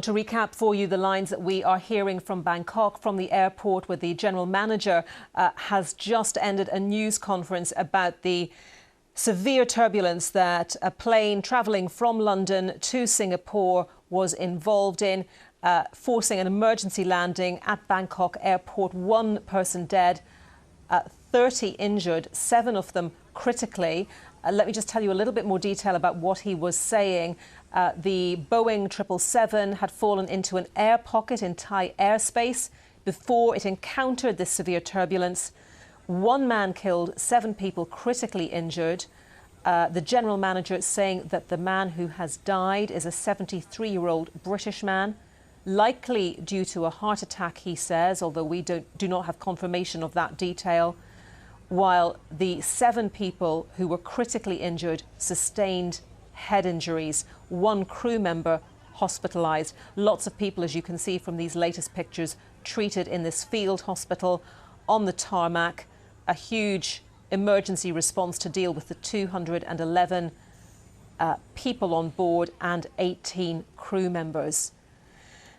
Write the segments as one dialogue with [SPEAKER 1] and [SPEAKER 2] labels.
[SPEAKER 1] To recap for you the lines that we are hearing from Bangkok, from the airport, where the general manager has just ended a news conference about the severe turbulence that a plane travelling from London to Singapore was involved in, forcing an emergency landing at Bangkok airport. 1 person dead, 30 injured, 7 of them critically. Let me just tell you a little bit more detail about what he was saying. The Boeing 777 had fallen into an air pocket in Thai airspace before it encountered this severe turbulence. 1 man killed, 7 people critically injured. The general manager is saying that the man who has died is a 73-year-old British man, likely due to a heart attack, he says, although we do not have confirmation of that detail, while the 7 people who were critically injured sustained head injuries. 1 crew member hospitalised. Lots of people, as you can see from these latest pictures, treated in this field hospital on the tarmac. A huge emergency response to deal with the 211 people on board and 18 crew members.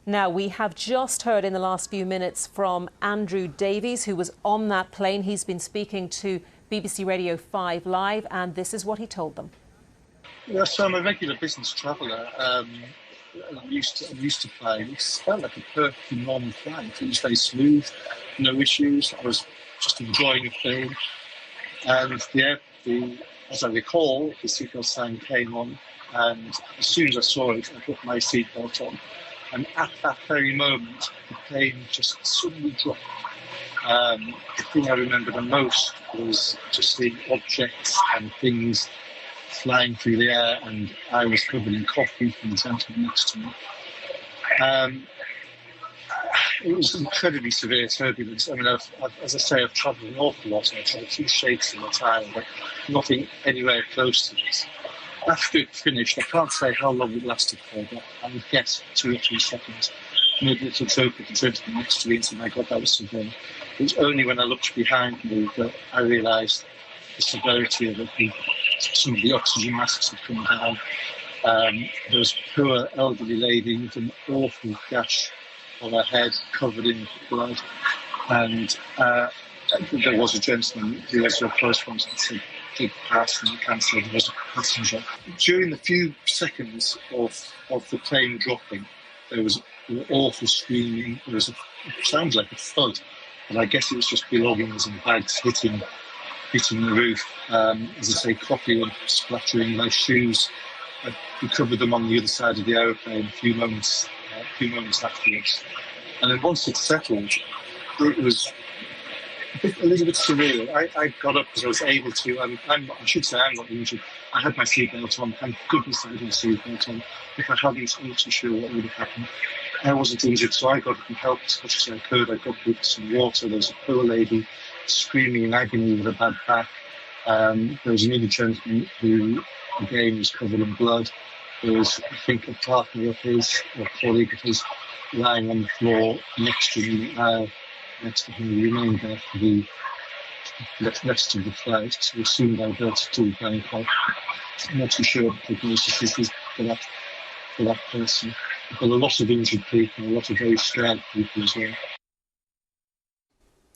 [SPEAKER 1] Now, we have just heard in the last few minutes from Andrew Davies, who was on that plane. He's been speaking to BBC Radio 5 Live, and this is what he told them.
[SPEAKER 2] Yeah, so I'm a regular business traveller. I'm used to flying. It felt like a perfectly normal flight. It was very smooth, no issues. I was just enjoying the film. And as I recall, the seatbelt sign came on, and as soon as I saw it, I put my seatbelt on. And at that very moment, the plane just suddenly dropped. The thing I remember the most was just seeing objects and things flying through the air, and I was covered in coffee from the gentleman next to me. It was incredibly severe turbulence. I mean, as I say, I've travelled an awful lot, and I've had a few shakes in my time, but nothing anywhere close to this. After it finished, I can't say how long it lasted for, but I would guess 2 or 3 seconds. Maybe it took over the gentleman next to me and said, "My God, that was severe." It was only when I looked behind me that I realised the severity of it. Some of the oxygen masks had come down. There was a poor elderly lady with an awful gash on her head, covered in blood. And there was a gentleman who was a close friend and said, "Did pass," and cancelled. There was a passenger. During the few seconds of the plane dropping, there was awful screaming. It sounds like a thud, but I guess it was just belongings and bags hitting the roof. As I say, coffee and splattering my shoes. I recovered them on the other side of the aeroplane a few moments afterwards. And then once it settled, it was a little bit surreal. I got up because I was able to. I should say I'm not injured. I had my seatbelt on. Thank goodness I had my seatbelt on. If I hadn't, I'm not so sure what would have happened. I wasn't injured, so I got up and helped as much as I could. I got with some water. There was a poor lady screaming in agony with a bad back. There was another gentleman who, again, was covered in blood. There was, I think, a partner of his, or a colleague of his, lying on the floor next to me. Next to him, he remained there for the rest of the flight. So we soon diverted to Bangkok. I'm not too sure what the prognosis is for that person. But a lot of injured people, a lot of very scared people as well.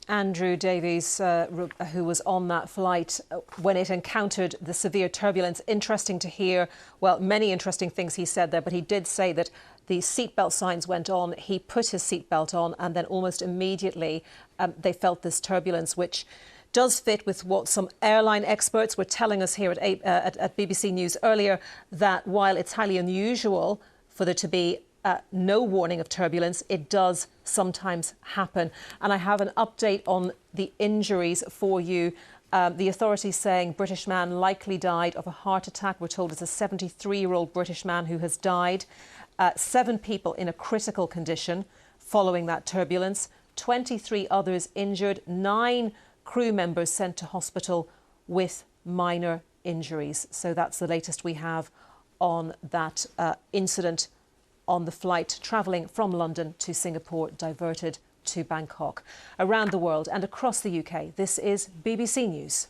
[SPEAKER 1] Andrew Davies, who was on that flight when it encountered the severe turbulence. Interesting to hear, well, many interesting things he said there, but he did say that the seatbelt signs went on. He put his seatbelt on, and then almost immediately they felt this turbulence, which does fit with what some airline experts were telling us here at BBC News earlier, that while it's highly unusual for there to be no warning of turbulence, it does sometimes happen. And I have an update on the injuries for you. The authorities saying British man likely died of a heart attack. We're told it's a 73-year-old British man who has died. 7 people in a critical condition following that turbulence. 23 others injured. 9 crew members sent to hospital with minor injuries. So that's the latest we have on that incident on the flight travelling from London to Singapore, diverted to Bangkok. Around the world and across the UK, this is BBC News.